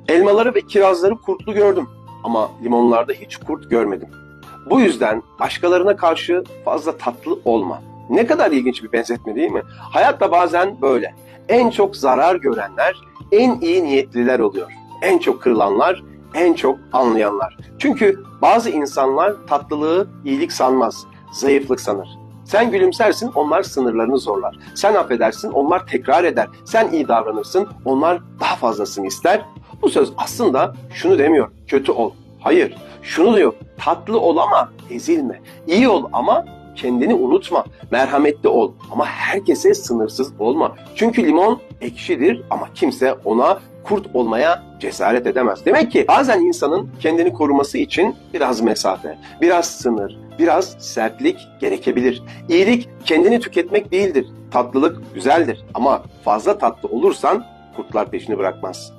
Elmaları ve kirazları kurtlu gördüm ama limonlarda hiç kurt görmedim. Bu yüzden başkalarına karşı fazla tatlı olma. Ne kadar ilginç bir benzetme değil mi? Hayatta bazen böyle. En çok zarar görenler en iyi niyetliler oluyor. En çok kırılanlar, en çok anlayanlar. Çünkü bazı insanlar tatlılığı iyilik sanmaz, zayıflık sanır. Sen gülümsersin, onlar sınırlarını zorlar. Sen affedersin, onlar tekrar eder. Sen iyi davranırsın, onlar daha fazlasını ister. Bu söz aslında şunu demiyor, kötü ol. Hayır, şunu diyor, tatlı ol ama ezilme. İyi ol ama kendini unutma. Merhametli ol ama herkese sınırsız olma. Çünkü limon ekşidir ama kimse ona kurt olmaya cesaret edemez. Demek ki bazen insanın kendini koruması için biraz mesafe, biraz sınır, biraz sertlik gerekebilir. İyilik kendini tüketmek değildir. Tatlılık güzeldir ama fazla tatlı olursan kurtlar peşini bırakmaz.